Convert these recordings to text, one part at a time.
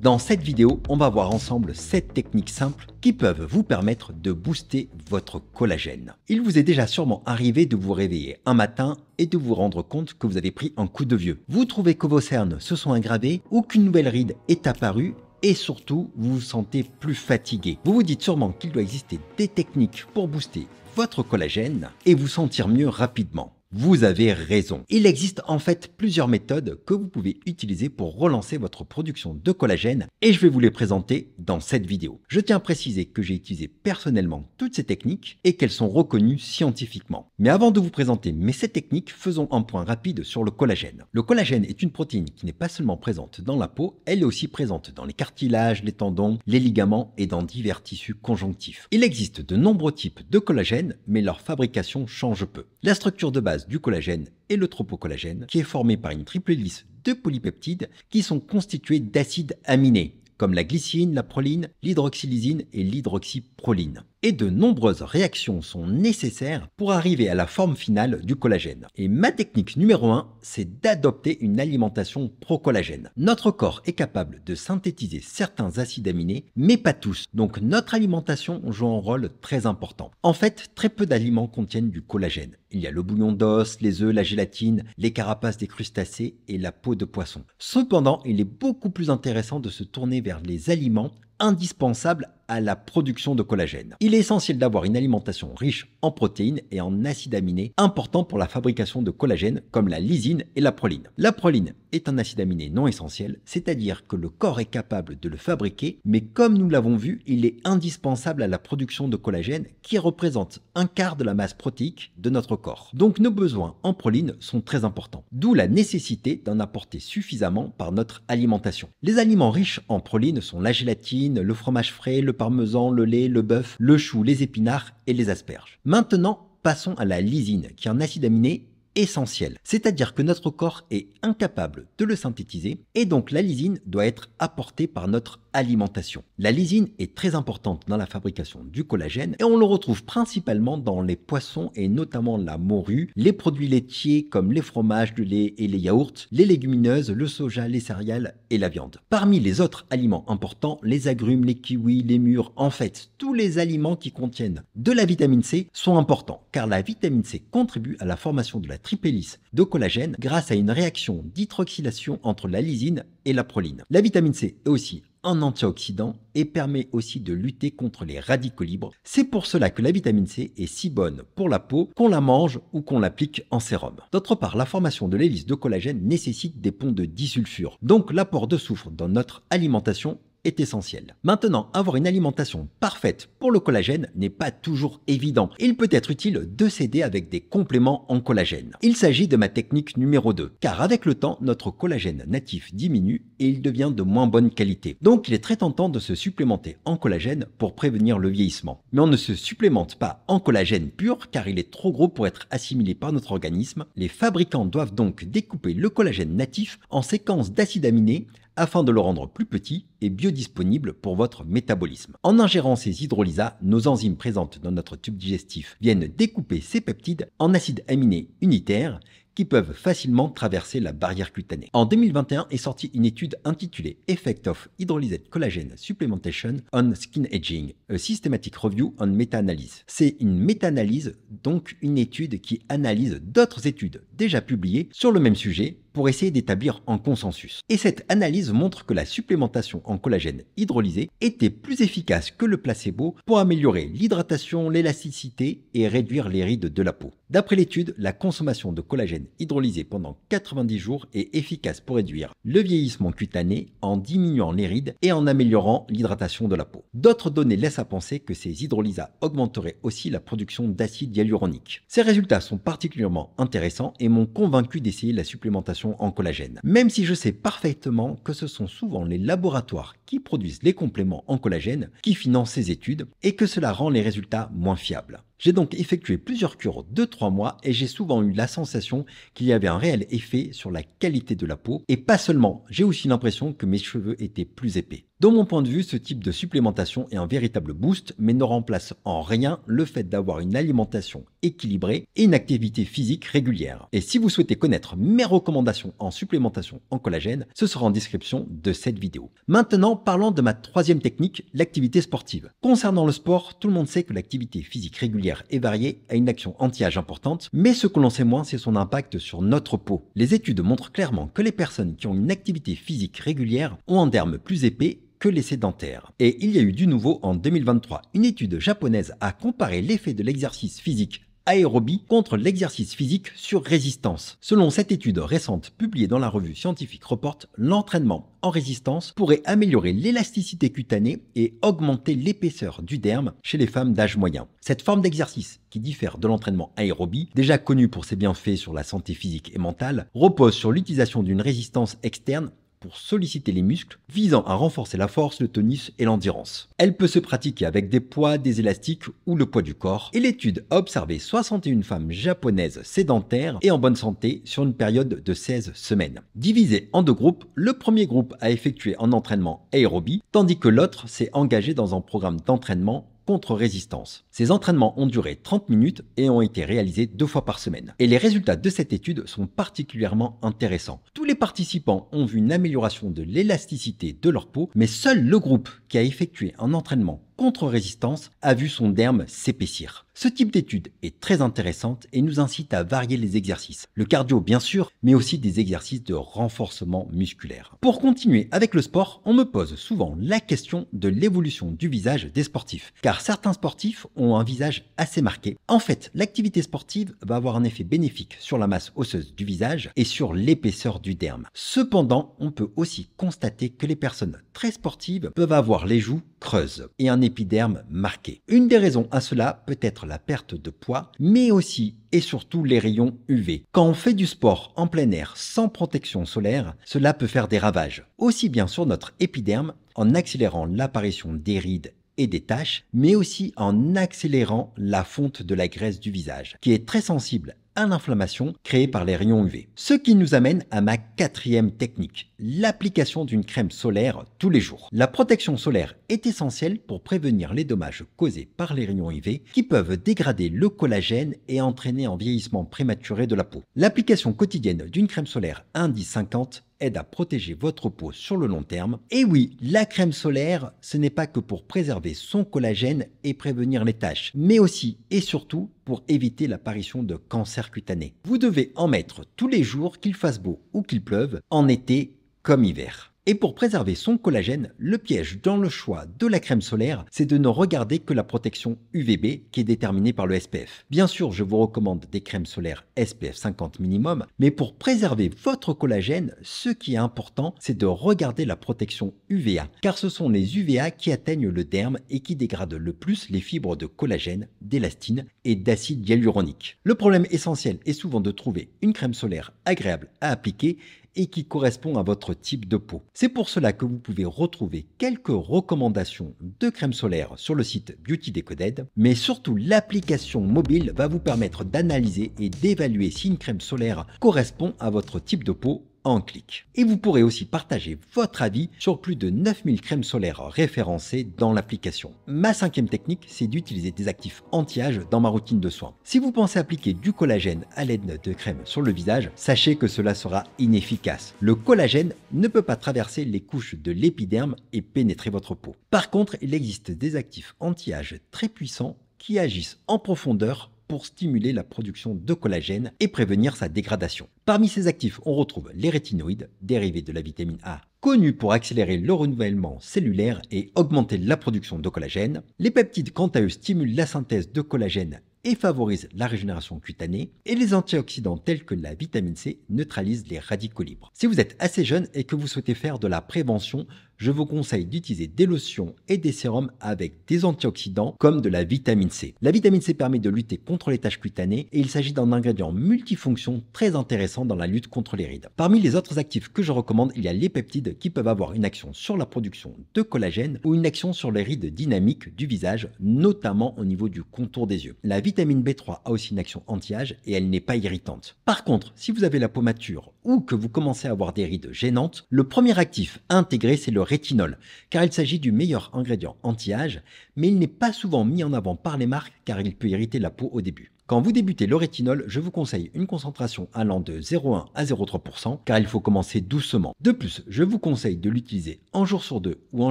Dans cette vidéo, on va voir ensemble 7 techniques simples qui peuvent vous permettre de booster votre collagène. Il vous est déjà sûrement arrivé de vous réveiller un matin et de vous rendre compte que vous avez pris un coup de vieux. Vous trouvez que vos cernes se sont aggravées ou qu'une nouvelle ride est apparue et surtout, vous vous sentez plus fatigué. Vous vous dites sûrement qu'il doit exister des techniques pour booster votre collagène et vous sentir mieux rapidement. Vous avez raison. Il existe en fait plusieurs méthodes que vous pouvez utiliser pour relancer votre production de collagène et je vais vous les présenter dans cette vidéo. Je tiens à préciser que j'ai utilisé personnellement toutes ces techniques et qu'elles sont reconnues scientifiquement. Mais avant de vous présenter mes 7 techniques, faisons un point rapide sur le collagène. Le collagène est une protéine qui n'est pas seulement présente dans la peau, elle est aussi présente dans les cartilages, les tendons, les ligaments et dans divers tissus conjonctifs. Il existe de nombreux types de collagène, mais leur fabrication change peu. La structure de base du collagène est le tropocollagène, qui est formé par une triple hélice de polypeptides qui sont constitués d'acides aminés, comme la glycine, la proline, l'hydroxylysine et l'hydroxyproline. Et de nombreuses réactions sont nécessaires pour arriver à la forme finale du collagène. Et ma technique numéro 1, c'est d'adopter une alimentation pro-collagène. Notre corps est capable de synthétiser certains acides aminés, mais pas tous. Donc notre alimentation joue un rôle très important. En fait, très peu d'aliments contiennent du collagène. Il y a le bouillon d'os, les œufs, la gélatine, les carapaces des crustacés et la peau de poisson. Cependant, il est beaucoup plus intéressant de se tourner vers les aliments indispensables à la production de collagène. Il est essentiel d'avoir une alimentation riche en protéines et en acides aminés importants pour la fabrication de collagène comme la lysine et la proline. La proline est un acide aminé non essentiel, c'est-à-dire que le corps est capable de le fabriquer, mais comme nous l'avons vu, il est indispensable à la production de collagène qui représente un quart de la masse protéique de notre corps. Donc nos besoins en proline sont très importants, d'où la nécessité d'en apporter suffisamment par notre alimentation. Les aliments riches en proline sont la gélatine, le fromage frais, le parmesan, le lait, le bœuf, le chou, les épinards et les asperges. Maintenant, passons à la lysine, qui est un acide aminé essentiel, c'est-à-dire que notre corps est incapable de le synthétiser et donc la lysine doit être apportée par notre alimentation. La lysine est très importante dans la fabrication du collagène et on le retrouve principalement dans les poissons et notamment la morue, les produits laitiers comme les fromages, le lait et les yaourts, les légumineuses, le soja, les céréales et la viande. Parmi les autres aliments importants, les agrumes, les kiwis, les mûres, en fait, tous les aliments qui contiennent de la vitamine C sont importants car la vitamine C contribue à la formation de la triple hélice de collagène grâce à une réaction d'hydroxylation entre la lysine et la proline. La vitamine C est aussi un antioxydant et permet aussi de lutter contre les radicaux libres. C'est pour cela que la vitamine C est si bonne pour la peau qu'on la mange ou qu'on l'applique en sérum. D'autre part, la formation de l'hélice de collagène nécessite des ponts de disulfure. Donc l'apport de soufre dans notre alimentation est essentiel. Maintenant, avoir une alimentation parfaite pour le collagène n'est pas toujours évident. Il peut être utile de s'aider avec des compléments en collagène. Il s'agit de ma technique numéro 2, car avec le temps, notre collagène natif diminue et il devient de moins bonne qualité. Donc il est très tentant de se supplémenter en collagène pour prévenir le vieillissement. Mais on ne se supplémente pas en collagène pur car il est trop gros pour être assimilé par notre organisme. Les fabricants doivent donc découper le collagène natif en séquences d'acides aminés afin de le rendre plus petit et biodisponible pour votre métabolisme. En ingérant ces hydrolysats, nos enzymes présentes dans notre tube digestif viennent découper ces peptides en acides aminés unitaires qui peuvent facilement traverser la barrière cutanée. En 2021 est sortie une étude intitulée Effect of Hydrolyzed Collagen Supplementation on Skin Aging, a Systematic Review on Meta-Analyse. C'est une méta-analyse, donc une étude qui analyse d'autres études déjà publiées sur le même sujet pour essayer d'établir un consensus. Et cette analyse montre que la supplémentation en collagène hydrolysé était plus efficace que le placebo pour améliorer l'hydratation, l'élasticité et réduire les rides de la peau. D'après l'étude, la consommation de collagène hydrolysé pendant 90 jours est efficace pour réduire le vieillissement cutané en diminuant les rides et en améliorant l'hydratation de la peau. D'autres données laissent à penser que ces hydrolysats augmenteraient aussi la production d'acide hyaluronique. Ces résultats sont particulièrement intéressants et m'ont convaincu d'essayer la supplémentation en collagène. Même si je sais parfaitement que ce sont souvent les laboratoires qui produisent les compléments en collagène qui financent ces études et que cela rend les résultats moins fiables. J'ai donc effectué plusieurs cures de 3 mois et j'ai souvent eu la sensation qu'il y avait un réel effet sur la qualité de la peau. Et pas seulement, j'ai aussi l'impression que mes cheveux étaient plus épais. De mon point de vue, ce type de supplémentation est un véritable boost, mais ne remplace en rien le fait d'avoir une alimentation équilibrée et une activité physique régulière. Et si vous souhaitez connaître mes recommandations en supplémentation en collagène, ce sera en description de cette vidéo. Maintenant, parlons de ma troisième technique, l'activité sportive. Concernant le sport, tout le monde sait que l'activité physique régulière et variée a une action anti-âge importante, mais ce que l'on sait moins, c'est son impact sur notre peau. Les études montrent clairement que les personnes qui ont une activité physique régulière ont un derme plus épais que les sédentaires. Et il y a eu du nouveau en 2023. Une étude japonaise a comparé l'effet de l'exercice physique aérobie contre l'exercice physique sur résistance. Selon cette étude récente publiée dans la revue scientifique Report, l'entraînement en résistance pourrait améliorer l'élasticité cutanée et augmenter l'épaisseur du derme chez les femmes d'âge moyen. Cette forme d'exercice, qui diffère de l'entraînement aérobie, déjà connu pour ses bienfaits sur la santé physique et mentale, repose sur l'utilisation d'une résistance externe pour solliciter les muscles, visant à renforcer la force, le tonus et l'endurance. Elle peut se pratiquer avec des poids, des élastiques ou le poids du corps. Et l'étude a observé 61 femmes japonaises sédentaires et en bonne santé sur une période de 16 semaines. Divisées en 2 groupes, le premier groupe a effectué un entraînement aérobie, tandis que l'autre s'est engagé dans un programme d'entraînement contre-résistance. Ces entraînements ont duré 30 minutes et ont été réalisés 2 fois par semaine. Et les résultats de cette étude sont particulièrement intéressants. Tous les participants ont vu une amélioration de l'élasticité de leur peau, mais seul le groupe qui a effectué un entraînement contre-résistance a vu son derme s'épaissir. Ce type d'étude est très intéressante et nous incite à varier les exercices. Le cardio bien sûr, mais aussi des exercices de renforcement musculaire. Pour continuer avec le sport, on me pose souvent la question de l'évolution du visage des sportifs, car certains sportifs ont un visage assez marqué. En fait, l'activité sportive va avoir un effet bénéfique sur la masse osseuse du visage et sur l'épaisseur du derme. Cependant, on peut aussi constater que les personnes très sportives peuvent avoir les joues creuses et un épiderme marqué. Une des raisons à cela peut être la perte de poids, mais aussi et surtout les rayons UV. Quand on fait du sport en plein air sans protection solaire, cela peut faire des ravages, aussi bien sur notre épiderme en accélérant l'apparition des rides et des taches, mais aussi en accélérant la fonte de la graisse du visage, qui est très sensible à l'inflammation créée par les rayons UV. Ce qui nous amène à ma quatrième technique, l'application d'une crème solaire tous les jours. La protection solaire est essentielle pour prévenir les dommages causés par les rayons UV qui peuvent dégrader le collagène et entraîner un vieillissement prématuré de la peau. L'application quotidienne d'une crème solaire indice 50 aide à protéger votre peau sur le long terme. Et oui, la crème solaire, ce n'est pas que pour préserver son collagène et prévenir les taches, mais aussi et surtout pour éviter l'apparition de cancer cutané. Vous devez en mettre tous les jours, qu'il fasse beau ou qu'il pleuve, en été comme hiver. Et pour préserver son collagène, le piège dans le choix de la crème solaire, c'est de ne regarder que la protection UVB qui est déterminée par le SPF. Bien sûr, je vous recommande des crèmes solaires SPF 50 minimum, mais pour préserver votre collagène, ce qui est important, c'est de regarder la protection UVA, car ce sont les UVA qui atteignent le derme et qui dégradent le plus les fibres de collagène, d'élastine et d'acide hyaluronique. Le problème essentiel est souvent de trouver une crème solaire agréable à appliquer et qui correspond à votre type de peau. C'est pour cela que vous pouvez retrouver quelques recommandations de crème solaire sur le site Beauty Decoded, mais surtout l'application mobile va vous permettre d'analyser et d'évaluer si une crème solaire correspond à votre type de peau en un clic. Et vous pourrez aussi partager votre avis sur plus de 9000 crèmes solaires référencées dans l'application. Ma cinquième technique, c'est d'utiliser des actifs anti-âge dans ma routine de soins. Si vous pensez appliquer du collagène à l'aide de crème sur le visage, sachez que cela sera inefficace. Le collagène ne peut pas traverser les couches de l'épiderme et pénétrer votre peau. Par contre, il existe des actifs anti-âge très puissants qui agissent en profondeur pour stimuler la production de collagène et prévenir sa dégradation. Parmi ces actifs, on retrouve les rétinoïdes, dérivés de la vitamine A, connus pour accélérer le renouvellement cellulaire et augmenter la production de collagène. Les peptides, quant à eux, stimulent la synthèse de collagène et favorisent la régénération cutanée. Et les antioxydants tels que la vitamine C neutralisent les radicaux libres. Si vous êtes assez jeune et que vous souhaitez faire de la prévention, je vous conseille d'utiliser des lotions et des sérums avec des antioxydants comme de la vitamine C. La vitamine C permet de lutter contre les taches cutanées et il s'agit d'un ingrédient multifonction très intéressant dans la lutte contre les rides. Parmi les autres actifs que je recommande, il y a les peptides qui peuvent avoir une action sur la production de collagène ou une action sur les rides dynamiques du visage, notamment au niveau du contour des yeux. La vitamine B3 a aussi une action anti-âge et elle n'est pas irritante. Par contre, si vous avez la peau mature ou que vous commencez à avoir des rides gênantes, le premier actif à intégrer c'est le rétinol, car il s'agit du meilleur ingrédient anti-âge, mais il n'est pas souvent mis en avant par les marques car il peut irriter la peau au début. Quand vous débutez le rétinol, je vous conseille une concentration allant de 0,1 à 0,3% car il faut commencer doucement. De plus, je vous conseille de l'utiliser un jour sur 2 ou un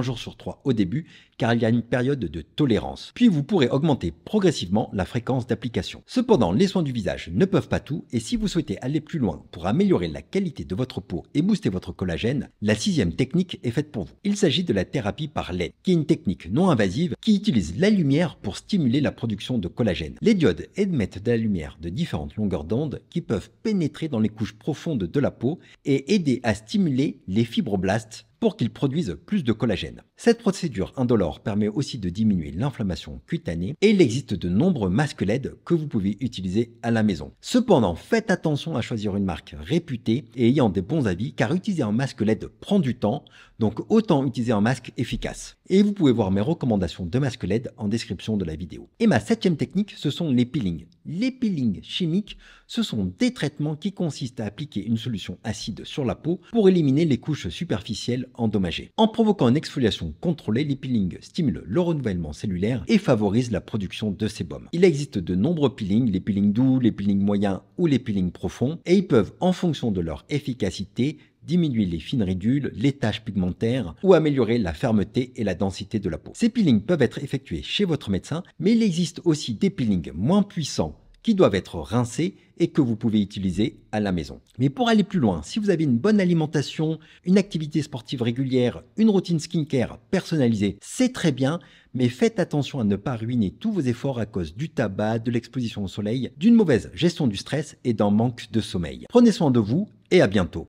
jour sur 3 au début car il y a une période de tolérance. Puis vous pourrez augmenter progressivement la fréquence d'application. Cependant, les soins du visage ne peuvent pas tout et si vous souhaitez aller plus loin pour améliorer la qualité de votre peau et booster votre collagène, la 6e technique est faite pour vous. Il s'agit de la thérapie par LED, qui est une technique non invasive qui utilise la lumière pour stimuler la production de collagène. Les diodes émettent de la lumière de différentes longueurs d'onde qui peuvent pénétrer dans les couches profondes de la peau et aider à stimuler les fibroblastes pour qu'ils produisent plus de collagène. Cette procédure indolore permet aussi de diminuer l'inflammation cutanée et il existe de nombreux masques LED que vous pouvez utiliser à la maison. Cependant, faites attention à choisir une marque réputée et ayant des bons avis car utiliser un masque LED prend du temps, donc autant utiliser un masque efficace. Et vous pouvez voir mes recommandations de masques LED en description de la vidéo. Et ma 7e technique, ce sont les peelings. Les peelings chimiques, ce sont des traitements qui consistent à appliquer une solution acide sur la peau pour éliminer les couches superficielles endommagées. En provoquant une exfoliation contrôlée, les peelings stimulent le renouvellement cellulaire et favorisent la production de sébum. Il existe de nombreux peelings, les peelings doux, les peelings moyens ou les peelings profonds, et ils peuvent, en fonction de leur efficacité, diminuer les fines ridules, les taches pigmentaires ou améliorer la fermeté et la densité de la peau. Ces peelings peuvent être effectués chez votre médecin, mais il existe aussi des peelings moins puissants qui doivent être rincés et que vous pouvez utiliser à la maison. Mais pour aller plus loin, si vous avez une bonne alimentation, une activité sportive régulière, une routine skincare personnalisée, c'est très bien, mais faites attention à ne pas ruiner tous vos efforts à cause du tabac, de l'exposition au soleil, d'une mauvaise gestion du stress et d'un manque de sommeil. Prenez soin de vous et à bientôt.